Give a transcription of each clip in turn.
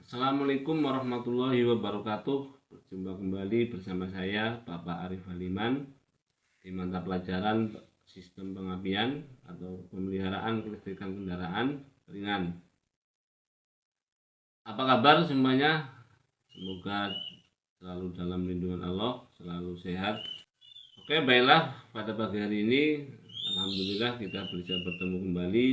Assalamualaikum warahmatullahi wabarakatuh. Berjumpa kembali bersama saya Bapak Arif Haliman di mata pelajaran Sistem Pengapian atau Pemeliharaan Kelistrikan Kendaraan Ringan. Apa kabar semuanya? Semoga selalu dalam lindungan Allah, selalu sehat. Oke, baiklah, pada pagi hari ini alhamdulillah kita bisa bertemu kembali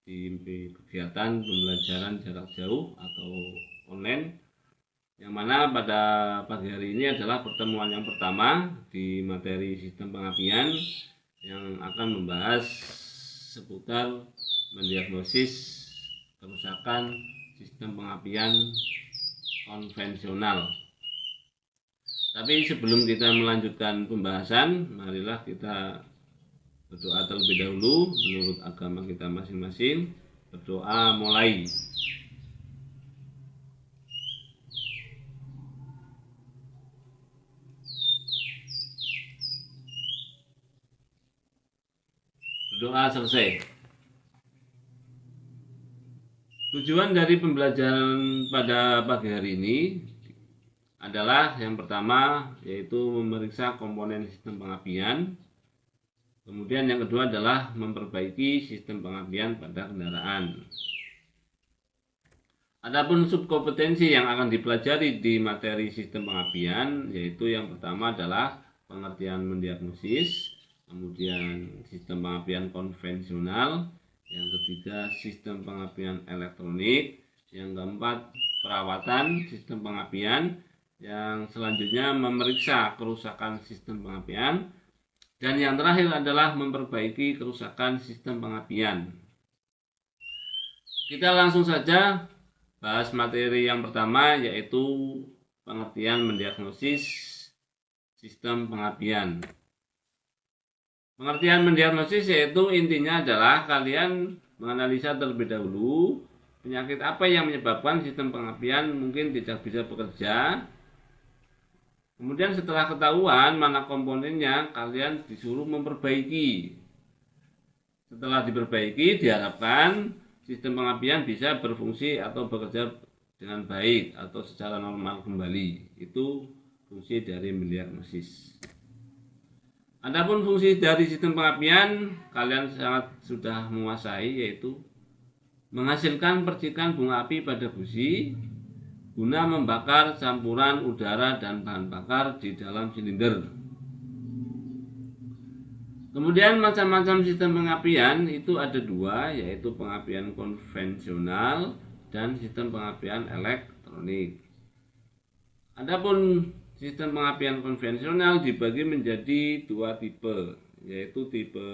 di kegiatan pembelajaran jarak jauh atau online, yang mana pada pagi hari ini adalah pertemuan yang pertama di materi sistem pengapian yang akan membahas seputar mendiagnosis kerusakan sistem pengapian konvensional. Tapi sebelum kita melanjutkan pembahasan, marilah kita berdoa terlebih dahulu menurut agama kita masing-masing. Berdoa mulai. Berdoa selesai. Tujuan dari pembelajaran pada pagi hari ini adalah yang pertama yaitu memeriksa komponen sistem pengapian. Kemudian yang kedua adalah memperbaiki sistem pengapian pada kendaraan. Adapun subkompetensi yang akan dipelajari di materi sistem pengapian yaitu yang pertama adalah pengertian mendiagnosis, kemudian sistem pengapian konvensional, yang ketiga sistem pengapian elektronik, yang keempat perawatan sistem pengapian, yang selanjutnya memeriksa kerusakan sistem pengapian, dan yang terakhir adalah memperbaiki kerusakan sistem pengapian. Kita langsung saja bahas materi yang pertama yaitu pengertian mendiagnosis sistem pengapian. Pengertian mendiagnosis yaitu intinya adalah kalian menganalisa terlebih dahulu penyakit apa yang menyebabkan sistem pengapian mungkin tidak bisa bekerja. Kemudian setelah ketahuan mana komponennya, kalian disuruh memperbaiki. Setelah diperbaiki, diharapkan sistem pengapian bisa berfungsi atau bekerja dengan baik atau secara normal kembali. Itu fungsi dari mendiagnosis. Adapun fungsi dari sistem pengapian, kalian sangat sudah menguasai, yaitu menghasilkan percikan bunga api pada busi guna membakar campuran udara dan bahan bakar di dalam silinder. Kemudian macam-macam sistem pengapian itu ada dua, yaitu pengapian konvensional dan sistem pengapian elektronik. Adapun sistem pengapian konvensional dibagi menjadi dua tipe, yaitu tipe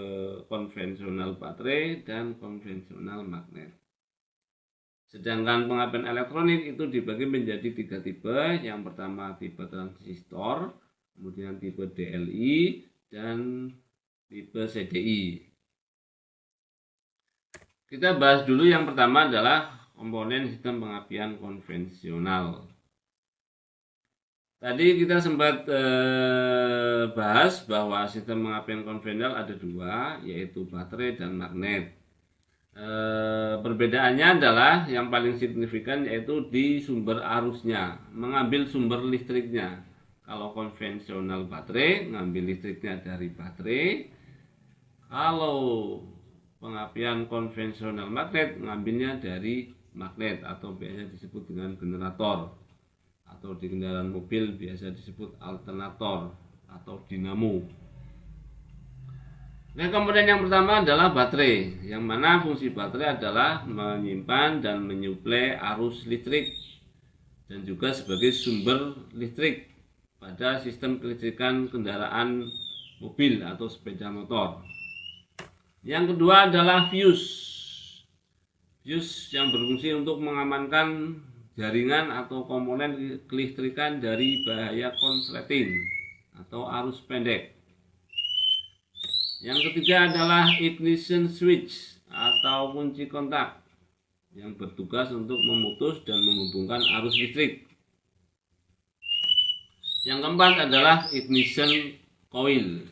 konvensional baterai dan konvensional magnet. Sedangkan pengapian elektronik itu dibagi menjadi tiga tipe. Yang pertama tipe transistor, kemudian tipe DLI, dan tipe CDI. Kita bahas dulu yang pertama adalah komponen sistem pengapian konvensional. Tadi kita sempat bahas bahwa sistem pengapian konvensional ada dua, yaitu baterai dan magnet. Perbedaannya adalah yang paling signifikan yaitu di sumber arusnya, mengambil sumber listriknya. Kalau konvensional baterai ngambil listriknya dari baterai, kalau pengapian konvensional magnet ngambilnya dari magnet atau biasa disebut dengan generator, atau di kendaraan mobil biasa disebut alternator atau dinamo. Nah, kemudian yang pertama adalah baterai, yang mana fungsi baterai adalah menyimpan dan menyuplai arus listrik dan juga sebagai sumber listrik pada sistem kelistrikan kendaraan mobil atau sepeda motor. Yang kedua adalah fuse yang berfungsi untuk mengamankan jaringan atau komponen kelistrikan dari bahaya konsleting atau arus pendek. Yang ketiga adalah ignition switch atau kunci kontak yang bertugas untuk memutus dan menghubungkan arus listrik. Yang keempat adalah ignition coil.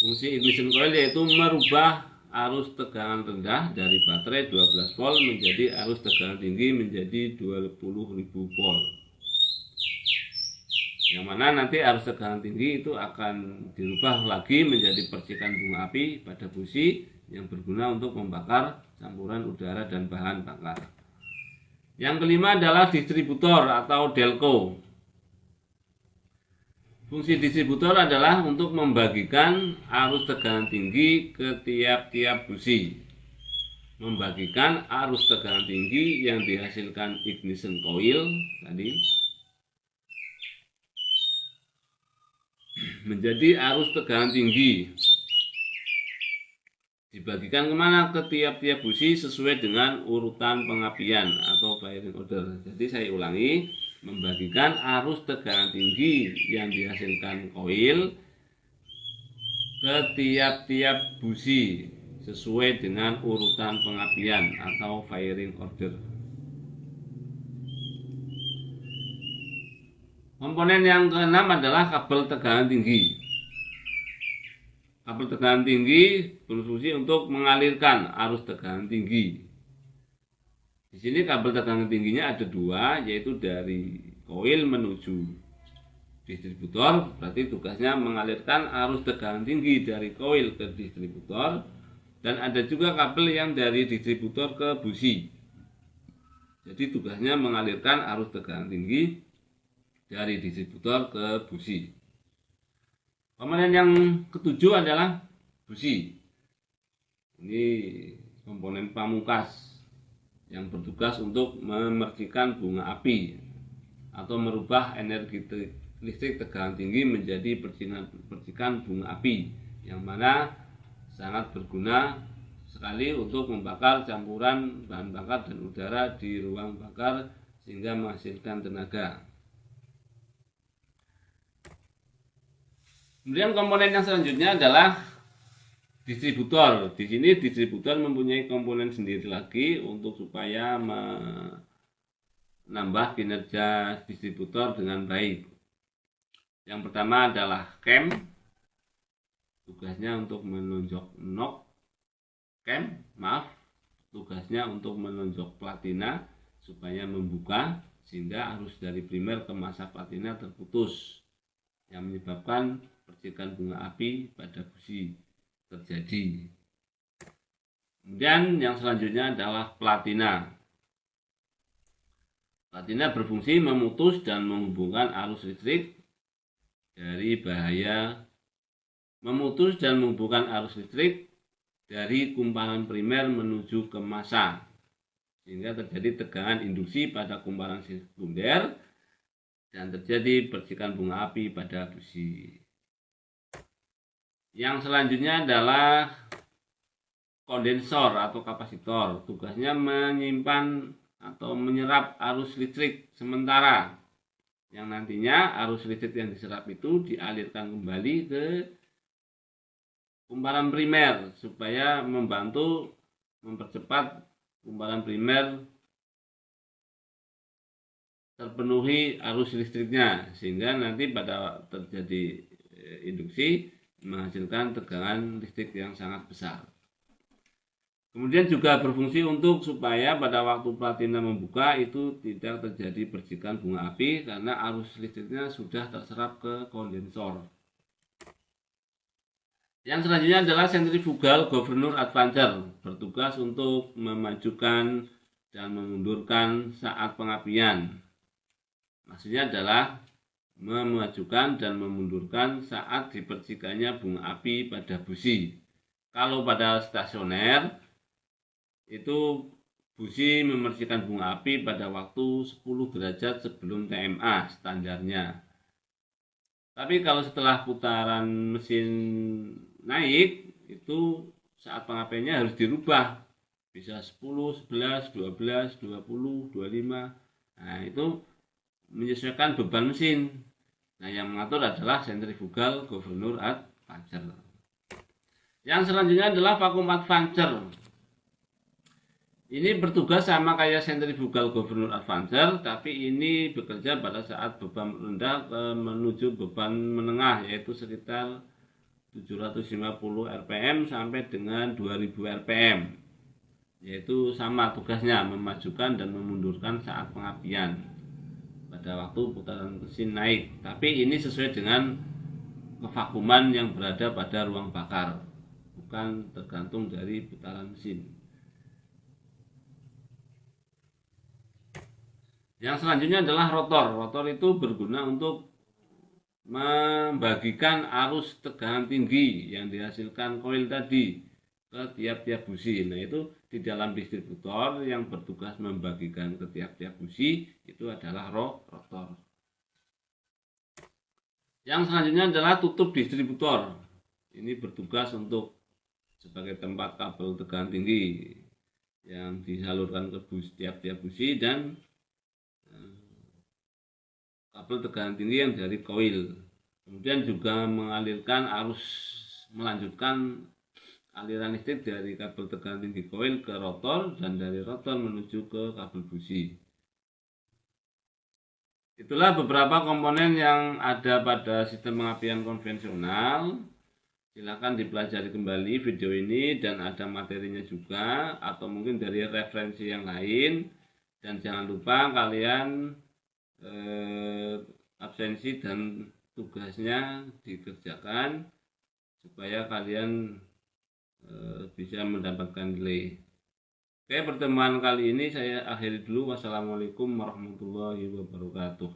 Fungsi ignition coil yaitu merubah arus tegangan rendah dari baterai 12 volt menjadi arus tegangan tinggi menjadi 20.000 volt. Yang mana nanti arus tegangan tinggi itu akan dirubah lagi menjadi percikan bunga api pada busi yang berguna untuk membakar campuran udara dan bahan bakar. Yang kelima adalah distributor atau delco. Fungsi distributor adalah untuk membagikan arus tegangan tinggi ke tiap-tiap busi. Membagikan arus tegangan tinggi yang dihasilkan ignition coil tadi menjadi arus tegangan tinggi. Dibagikan kemana? Ke tiap-tiap busi sesuai dengan urutan pengapian atau firing order. Jadi saya ulangi, membagikan arus tegangan tinggi yang dihasilkan koil ke tiap-tiap busi sesuai dengan urutan pengapian atau firing order. Komponen yang keenam adalah kabel tegangan tinggi. Kabel tegangan tinggi berfungsi untuk mengalirkan arus tegangan tinggi. Di sini kabel tegangan tingginya ada dua, yaitu dari koil menuju distributor, berarti tugasnya mengalirkan arus tegangan tinggi dari koil ke distributor, dan ada juga kabel yang dari distributor ke busi. Jadi tugasnya mengalirkan arus tegangan tinggi dari distributor ke busi. Komponen yang ketujuh adalah busi. Ini komponen pamungkas yang bertugas untuk memercikan bunga api atau merubah energi listrik tegangan tinggi menjadi percikan bunga api, yang mana sangat berguna sekali untuk membakar campuran bahan bakar dan udara di ruang bakar sehingga menghasilkan tenaga. Kemudian komponen yang selanjutnya adalah distributor. Di sini distributor mempunyai komponen sendiri lagi untuk supaya menambah kinerja distributor dengan baik. Yang pertama adalah cam. Tugasnya untuk menonjok knob. Tugasnya untuk menonjok platina supaya membuka sehingga arus dari primer ke massa platina terputus, yang menyebabkan percikan bunga api pada busi terjadi. Kemudian yang selanjutnya adalah platina. Platina berfungsi memutus dan menghubungkan arus listrik dari kumparan primer menuju ke massa, sehingga terjadi tegangan induksi pada kumparan sekunder dan terjadi percikan bunga api pada busi. Yang selanjutnya adalah kondensor atau kapasitor. Tugasnya menyimpan atau menyerap arus listrik sementara, yang nantinya arus listrik yang diserap itu dialirkan kembali ke kumparan primer supaya membantu mempercepat kumparan primer terpenuhi arus listriknya, sehingga nanti pada terjadi induksi menghasilkan tegangan listrik yang sangat besar. Kemudian juga berfungsi untuk supaya pada waktu platina membuka itu tidak terjadi percikan bunga api karena arus listriknya sudah terserap ke kondensor. Yang selanjutnya adalah centrifugal governor advancer, bertugas untuk memajukan dan memundurkan saat pengapian. Maksudnya adalah memajukan dan memundurkan saat dipercikannya bunga api pada busi. Kalau pada stasioner itu busi memercikan bunga api pada waktu 10 derajat sebelum TMA standarnya. Tapi kalau setelah putaran mesin naik itu saat pengapiannya harus dirubah, bisa 10, 11, 12, 20, 25. Nah, itu menyesuaikan beban mesin. Nah, yang mengatur adalah centrifugal governor advancer. Yang selanjutnya adalah vacuum advancer. Ini bertugas sama kayak centrifugal governor advancer, tapi ini bekerja pada saat beban rendah menuju beban menengah, yaitu sekitar 750 rpm sampai dengan 2000 rpm, yaitu sama tugasnya, memajukan dan memundurkan saat pengapian pada waktu putaran mesin naik. Tapi ini sesuai dengan kevakuman yang berada pada ruang bakar, bukan tergantung dari putaran mesin. Yang selanjutnya adalah rotor. Rotor itu berguna untuk membagikan arus tegangan tinggi yang dihasilkan koil tadi ke tiap-tiap busi. Nah, itu di dalam distributor yang bertugas membagikan ke tiap-tiap busi itu adalah rotor. Yang selanjutnya adalah tutup distributor. Ini bertugas untuk sebagai tempat kabel tegangan tinggi yang disalurkan ke tiap-tiap busi dan kabel tegangan tinggi yang dari koil. Kemudian juga mengalirkan arus, melanjutkan aliran listrik dari kabel tegangan tinggi koil ke rotor dan dari rotor menuju ke kabel busi. Itulah beberapa komponen yang ada pada sistem pengapian konvensional. Silakan dipelajari kembali video ini dan ada materinya juga atau mungkin dari referensi yang lain. Dan jangan lupa kalian absensi dan tugasnya dikerjakan supaya kalian bisa mendapatkan nilai. Oke, pertemuan kali ini saya akhiri dulu. Wassalamualaikum warahmatullahi wabarakatuh.